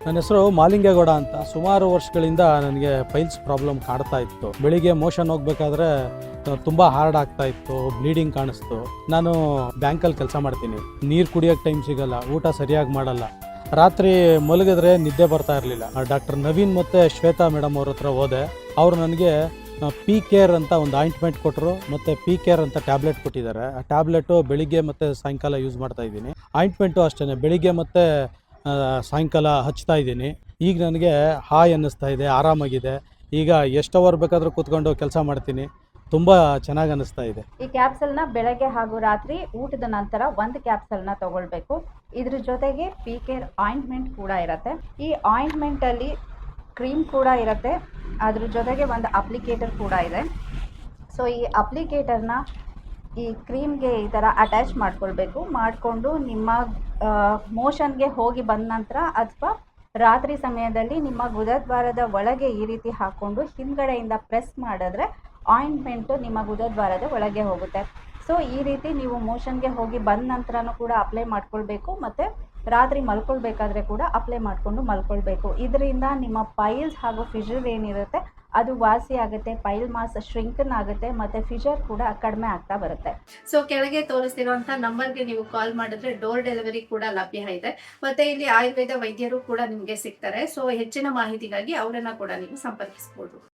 ನನ್ನ ಹೆಸರು ಮಾಲಿಂಗೇಗೌಡ ಅಂತ. ಸುಮಾರು ವರ್ಷಗಳಿಂದ ನನಗೆ ಪೈಲ್ಸ್ ಪ್ರಾಬ್ಲಮ್ ಕಾಡ್ತಾ ಇತ್ತು. ಬೆಳಿಗ್ಗೆ ಮೋಷನ್ ಹೋಗ್ಬೇಕಾದ್ರೆ ತುಂಬ ಹಾರ್ಡ್ ಆಗ್ತಾ ಇತ್ತು, ಬ್ಲೀಡಿಂಗ್ ಕಾಣಿಸ್ತು. ನಾನು ಬ್ಯಾಂಕಲ್ಲಿ ಕೆಲಸ ಮಾಡ್ತೀನಿ. ನೀರು ಕುಡಿಯೋಕ್ಕೆ ಟೈಮ್ ಸಿಗಲ್ಲ, ಊಟ ಸರಿಯಾಗಿ ಮಾಡಲ್ಲ. ರಾತ್ರಿ ಮಲಗಿದ್ರೆ ನಿದ್ದೆ ಬರ್ತಾ ಇರಲಿಲ್ಲ. ಡಾಕ್ಟರ್ ನವೀನ್ ಮತ್ತು ಶ್ವೇತಾ ಮೇಡಮ್ ಅವ್ರ ಹತ್ರ ಹೋದೆ. ಅವರು ನನಗೆ ಪಿ ಕೇರ್ ಅಂತ ಒಂದು ಆಯಿಂಟ್ಮೆಂಟ್ ಕೊಟ್ಟರು, ಮತ್ತು ಪಿ ಕೇರ್ ಅಂತ ಟ್ಯಾಬ್ಲೆಟ್ ಕೊಟ್ಟಿದ್ದಾರೆ. ಆ ಟ್ಯಾಬ್ಲೆಟು ಬೆಳಿಗ್ಗೆ ಮತ್ತು ಸಾಯಂಕಾಲ ಯೂಸ್ ಮಾಡ್ತಾ ಇದ್ದೀನಿ. ಆಯಿಂಟ್ಮೆಂಟು ಅಷ್ಟೇ, ಬೆಳಿಗ್ಗೆ ಮತ್ತು ಸಾಯಂಕಾಲ ಹಚ್ತಾ ಇದ್ದೀನಿ. ಈಗ ನನಗೆ ಹಾಯ್ ಅನ್ನಿಸ್ತಾ ಇದೆ, ಆರಾಮಾಗಿದೆ. ಈಗ ಎಷ್ಟು ಅವರ್ ಬೇಕಾದರೂ ಕೂತ್ಕೊಂಡು ಕೆಲಸ ಮಾಡ್ತೀನಿ. ತುಂಬ ಚೆನ್ನಾಗಿ ಅನ್ನಿಸ್ತಾ ಇದೆ. ಈ ಕ್ಯಾಪ್ಸಲ್ನ ಬೆಳಗ್ಗೆ ಹಾಗೂ ರಾತ್ರಿ ಊಟದ ನಂತರ ಒಂದು ಕ್ಯಾಪ್ಸಲ್ನ ತಗೊಳ್ಬೇಕು. ಇದ್ರ ಜೊತೆಗೆ ಪಿ ಕೇರ್ ಆಯಿಂಟ್ಮೆಂಟ್ ಕೂಡ ಇರುತ್ತೆ. ಈ ಆಯಿಂಟ್ಮೆಂಟಲ್ಲಿ ಕ್ರೀಮ್ ಕೂಡ ಇರುತ್ತೆ, ಅದ್ರ ಜೊತೆಗೆ ಒಂದು ಅಪ್ಲಿಕೇಟರ್ ಕೂಡ ಇದೆ. ಸೊ ಈ ಅಪ್ಲಿಕೇಟರ್ನ ಈ ಕ್ರೀಮ್ಗೆ ಈ ಥರ ಅಟ್ಯಾಚ್ ಮಾಡ್ಕೊಳ್ಬೇಕು. ಮಾಡಿಕೊಂಡು ನಿಮ್ಮ ಮೋಷನ್ಗೆ ಹೋಗಿ ಬಂದ ನಂತರ ಅಥವಾ ರಾತ್ರಿ ಸಮಯದಲ್ಲಿ ನಿಮ್ಮ ಗುದದ್ವಾರದ ಒಳಗೆ ಈ ರೀತಿ ಹಾಕ್ಕೊಂಡು ಹಿಂದ್ಗಡೆಯಿಂದ ಪ್ರೆಸ್ ಮಾಡಿದ್ರೆ ಆಯಿಂಟ್ಮೆಂಟು ನಿಮ್ಮ ಗುದದ್ವಾರದ ಒಳಗೆ ಹೋಗುತ್ತೆ. ಸೊ ಈ ರೀತಿ ನೀವು ಮೋಷನ್ಗೆ ಹೋಗಿ ಬಂದ ನಂತರನೂ ಕೂಡ ಅಪ್ಲೈ ಮಾಡ್ಕೊಳ್ಬೇಕು, ಮತ್ತು ರಾತ್ರಿ ಮಲ್ಕೊಳ್ಬೇಕಾದ್ರೆ ಕೂಡ ಅಪ್ಲೈ ಮಾಡಿಕೊಂಡು ಮಲ್ಕೊಳ್ಬೇಕು. ಇದರಿಂದ ನಿಮ್ಮ ಪೈಲ್ಸ್ ಹಾಗೂ ಫಿಷರ್ ಏನಿರುತ್ತೆ ಅದು ವಾಸಿ ಆಗುತ್ತೆ, ಪೈಲ್ ಮಾಸ್ ಶ್ರಿಂಕನ್ ಆಗುತ್ತೆ, ಮತ್ತು ಫಿಷರ್ ಕೂಡ ಕಡಿಮೆ ಆಗ್ತಾ ಬರುತ್ತೆ. ಸೊ ಕೆಳಗೆ ತೋರಿಸ್ತಿರುವಂತ ನಂಬರ್ಗೆ ನೀವು ಕಾಲ್ ಮಾಡಿದ್ರೆ ಡೋರ್ ಡೆಲಿವರಿ ಕೂಡ ಲಭ್ಯ ಇದೆ. ಮತ್ತೆ ಇಲ್ಲಿ ಆಯುರ್ವೇದ ವೈದ್ಯರು ಕೂಡ ನಿಮಗೆ ಸಿಗ್ತಾರೆ. ಸೊ ಹೆಚ್ಚಿನ ಮಾಹಿತಿಗಾಗಿ ಅವರನ್ನ ಕೂಡ ನೀವು ಸಂಪರ್ಕಿಸಬಹುದು.